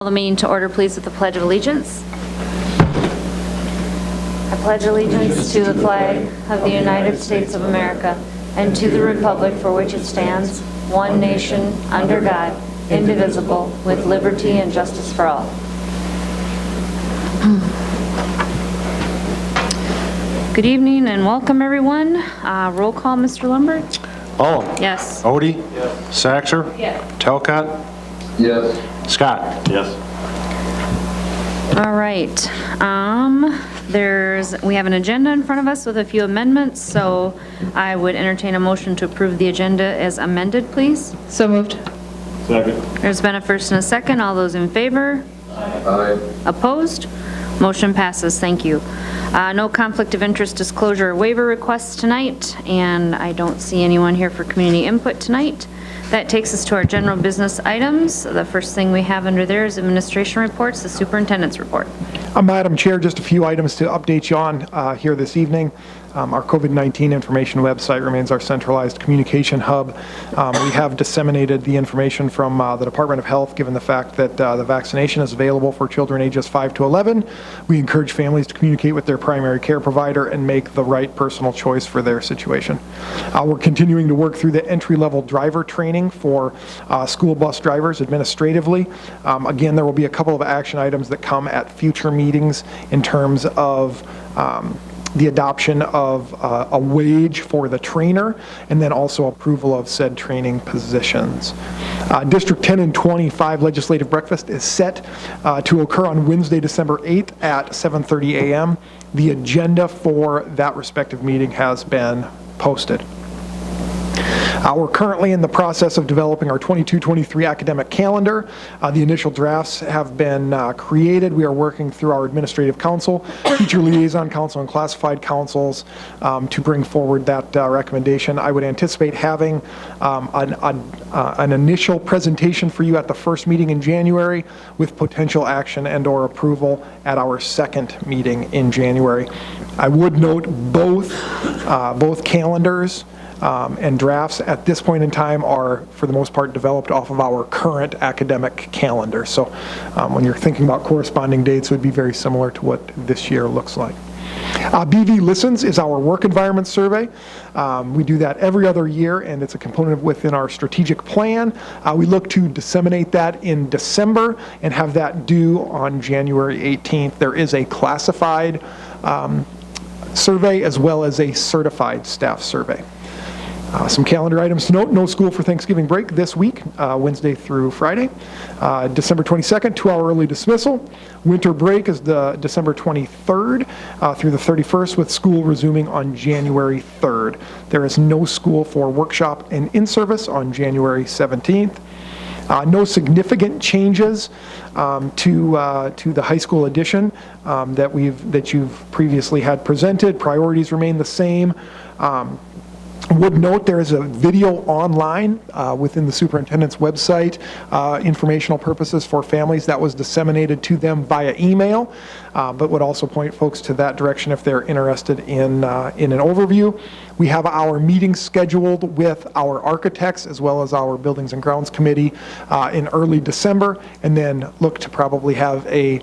Call the meeting to order, please, with the Pledge of Allegiance. I pledge allegiance to the flag of the United States of America and to the republic for which it stands, one nation, under God, indivisible, with liberty and justice for all. Good evening and welcome, everyone. Roll call, Mr. Lundberg. Mullin. Yes. Odie. Yes. Saxer. Yes. Talcott. Yes. Scott. Yes. All right. We have an agenda in front of us with a few amendments, so I would entertain a motion to approve the agenda as amended, please. So moved. Second. There's been a first and a second. All those in favor? Aye. Opposed? Motion passes. Thank you. No conflict of interest disclosure or waiver requests tonight, and I don't see anyone here for community input tonight. That takes us to our general business items. The first thing we have under there is administration reports, the superintendent's report. Madam Chair, just a few items to update you on here this evening. Our COVID-19 information website remains our centralized communication hub. We have disseminated the information from the Department of Health, given the fact that the vaccination is available for children ages 5 to 11. We encourage families to communicate with their primary care provider and make the right personal choice for their situation. We're continuing to work through the entry-level driver training for school bus drivers administratively. Again, there will be a couple of action items that come at future meetings in terms of the adoption of a wage for the trainer, and then also approval of said training positions. District 10 and 25 legislative breakfast is set to occur on Wednesday, December 8th at 7:30 a.m. The agenda for that respective meeting has been posted. We're currently in the process of developing our 22-23 academic calendar. The initial drafts have been created. We are working through our administrative council, teacher liaison council, and classified councils to bring forward that recommendation. I would anticipate having an initial presentation for you at the first meeting in January, with potential action and/or approval at our second meeting in January. I would note both calendars and drafts at this point in time are, for the most part, developed off of our current academic calendar. So when you're thinking about corresponding dates, it would be very similar to what this year looks like. BV Listens is our work environment survey. We do that every other year, and it's a component within our strategic plan. We look to disseminate that in December and have that due on January 18th. There is a classified survey as well as a certified staff survey. Some calendar items to note: no school for Thanksgiving break this week, Wednesday through Friday. December 22nd, 2-hour early dismissal. Winter break is the December 23rd through the 31st, with school resuming on January 3rd. There is no school for workshop and in-service on January 17th. No significant changes to the high school edition that you've previously had presented. Priorities remain the same. Would note there is a video online within the superintendent's website, informational purposes for families, that was disseminated to them via email, but would also point folks to that direction if they're interested in an overview. We have our meeting scheduled with our architects as well as our Buildings and Grounds Committee in early December, and then look to probably have a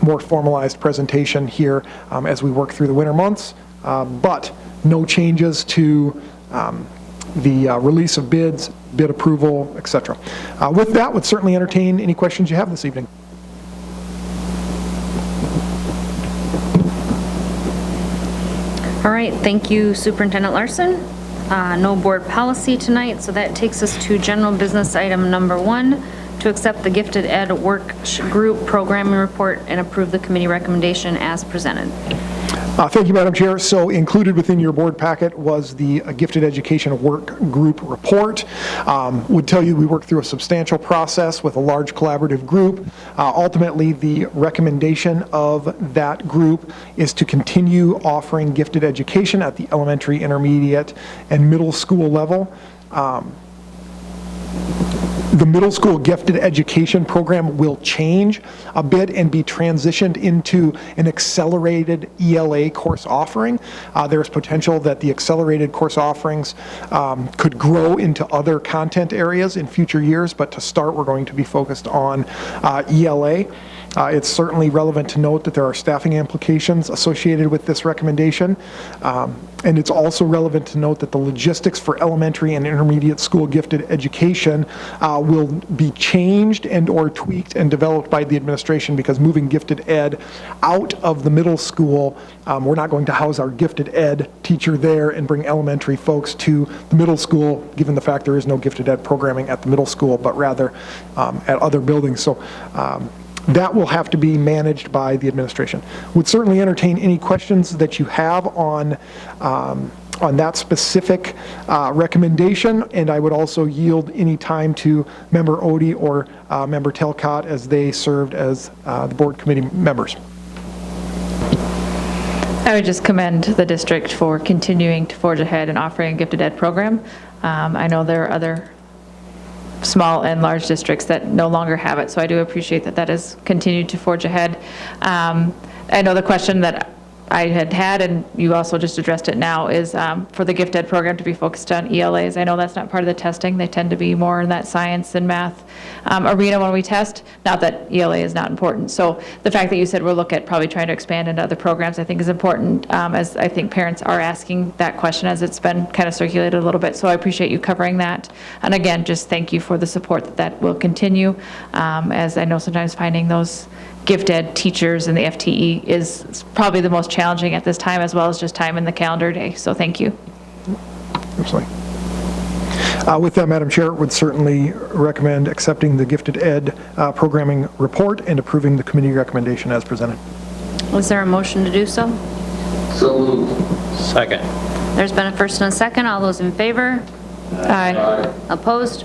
more formalized presentation here as we work through the winter months. But no changes to the release of bids, bid approval, etc. With that, would certainly entertain any questions you have this evening. All right, thank you, Superintendent Larson. No board policy tonight, so that takes us to general business item number 1, to accept the Gifted Ed Work Group Programming Report and approve the committee recommendation as presented. Thank you, Madam Chair. So included within your board packet was the Gifted Education Work Group report. Would tell you we worked through a substantial process with a large collaborative group. Ultimately, the recommendation of that group is to continue offering gifted education at the elementary, intermediate, and middle school level. The middle school gifted education program will change a bit and be transitioned into an accelerated ELA course offering. There's potential that the accelerated course offerings could grow into other content areas in future years, but to start, we're going to be focused on ELA. It's certainly relevant to note that there are staffing implications associated with this recommendation. And it's also relevant to note that the logistics for elementary and intermediate school gifted education will be changed and or tweaked and developed by the administration, because moving gifted ed out of the middle school, we're not going to house our gifted ed teacher there and bring elementary folks to the middle school, given the fact there is no gifted ed programming at the middle school, but rather at other buildings. So that will have to be managed by the administration. Would certainly entertain any questions that you have on that specific recommendation, and I would also yield any time to Member Odie or Member Telcott, as they served as the board committee members. I would just commend the district for continuing to forge ahead and offering a gifted ed program. I know there are other small and large districts that no longer have it, so I do appreciate that that has continued to forge ahead. I know the question that I had, and you also just addressed it now, is for the gift ed program to be focused on ELAs. I know that's not part of the testing. They tend to be more in that science and math arena when we test. Not that ELA is not important. So the fact that you said we'll look at probably trying to expand into other programs, I think is important, as I think parents are asking that question as it's been kind of circulated a little bit. So I appreciate you covering that. And again, just thank you for the support that will continue, as I know sometimes finding those gift ed teachers in the FTE is probably the most challenging at this time, as well as just time in the calendar day. So thank you. Absolutely. With that, Madam Chair, would certainly recommend accepting the gifted ed programming report and approving the committee recommendation as presented. Is there a motion to do so? So moved. Second. There's been a first and a second. All those in favor? Aye. Aye. Opposed?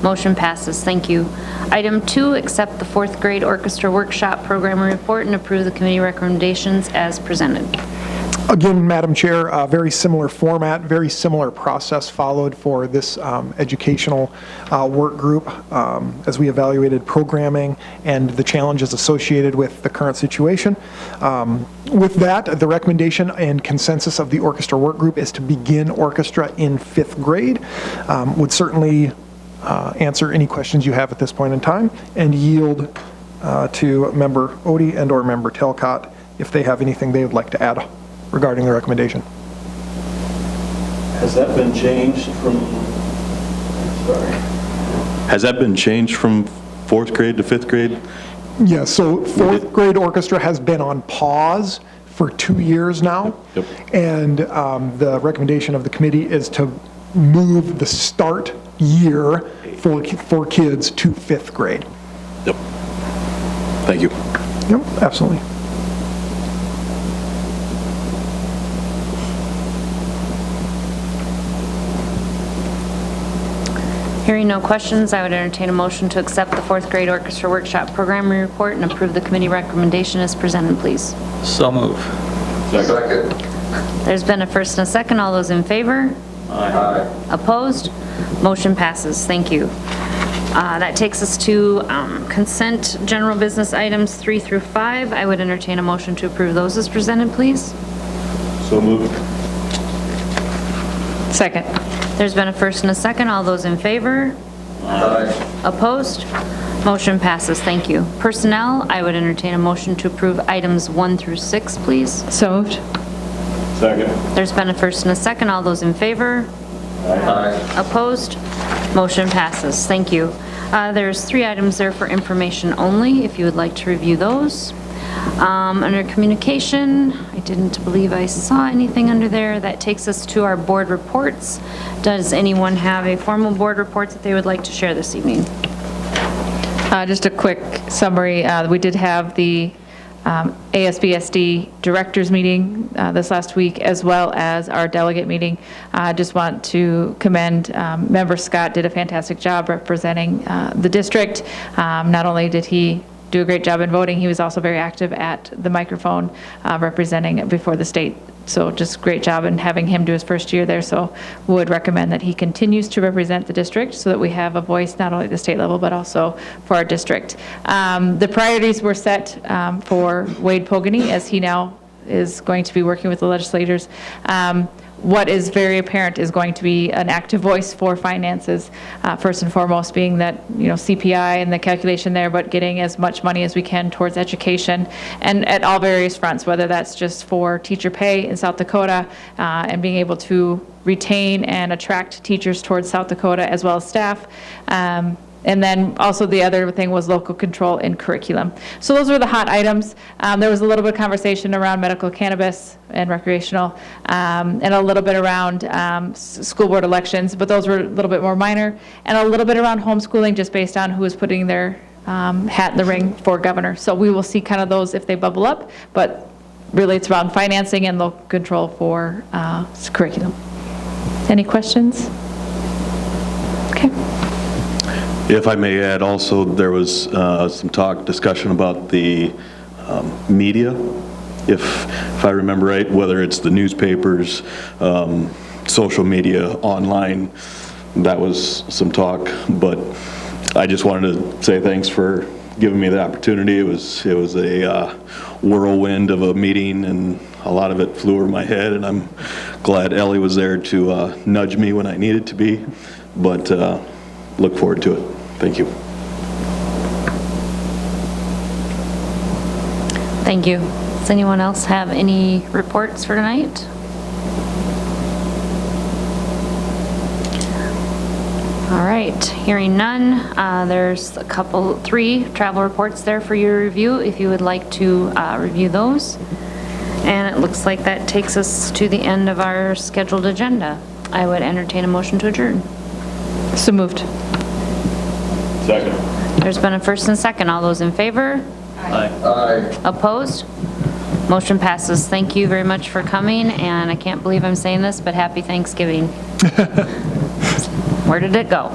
Motion passes. Thank you. Item 2, accept the 4th grade orchestra workshop program report and approve the committee recommendations as presented. Again, Madam Chair, very similar format, very similar process followed for this educational work group as we evaluated programming and the challenges associated with the current situation. With that, the recommendation and consensus of the orchestra work group is to begin orchestra in 5th grade. Would certainly answer any questions you have at this point in time and yield to Member Odie and or Member Telcott if they have anything they would like to add regarding the recommendation. Has that been changed from, sorry? Has that been changed from 4th grade to 5th grade? Yeah, so 4th grade orchestra has been on pause for 2 years now. Yep. And the recommendation of the committee is to move the start year for kids to 5th grade. Yep. Thank you. Yep, absolutely. Hearing no questions, I would entertain a motion to accept the 4th grade orchestra workshop programming report and approve the committee recommendation as presented, please. So move. Second. There's been a first and a second. All those in favor? Aye. Opposed? Motion passes. Thank you. That takes us to consent general business items 3 through 5. I would entertain a motion to approve those as presented, please. So moved. Second. There's been a first and a second. All those in favor? Aye. Opposed? Motion passes. Thank you. Personnel, I would entertain a motion to approve items 1 through 6, please. So moved. Second. There's been a first and a second. All those in favor? Aye. Opposed? Motion passes. Thank you. There's 3 items there for information only, if you would like to review those. Under communication, I didn't believe I saw anything under there. That takes us to our board reports. Does anyone have a formal board report that they would like to share this evening? Just a quick summary. We did have the ASBSD directors meeting this last week, as well as our delegate meeting. I just want to commend Member Scott. Did a fantastic job representing the district. Not only did he do a great job in voting. He was also very active at the microphone representing before the state. So just great job in having him do his first year there. So would recommend that he continues to represent the district so that we have a voice not only at the state level, but also for our district. The priorities were set for Wade Pogany, as he now is going to be working with the legislators. What is very apparent is going to be an active voice for finances, first and foremost being that, CPI and the calculation there, but getting as much money as we can towards education and at all various fronts, whether that's just for teacher pay in South Dakota and being able to retain and attract teachers towards South Dakota as well as staff. And then also the other thing was local control in curriculum. So those were the hot items. There was a little bit of conversation around medical cannabis and recreational, and a little bit around school board elections, but those were a little bit more minor, and a little bit around homeschooling just based on who is putting their hat in the ring for governor. So we will see kind of those if they bubble up, but really it's around financing and local control for curriculum. Any questions? Okay. If I may add also, there was some discussion about the media, if I remember right, whether it's the newspapers, social media, online, that was some talk, but I just wanted to say thanks for giving me the opportunity. It was a whirlwind of a meeting, and a lot of it flew over my head, and I'm glad Ellie was there to nudge me when I needed to be, but look forward to it. Thank you. Thank you. Does anyone else have any reports for tonight? All right, hearing none, there's three travel reports there for your review if you would like to review those. And it looks like that takes us to the end of our scheduled agenda. I would entertain a motion to adjourn. So moved. Second. There's been a first and second. All those in favor? Aye. Opposed? Motion passes. Thank you very much for coming, and I can't believe I'm saying this, but happy Thanksgiving. Where did it go?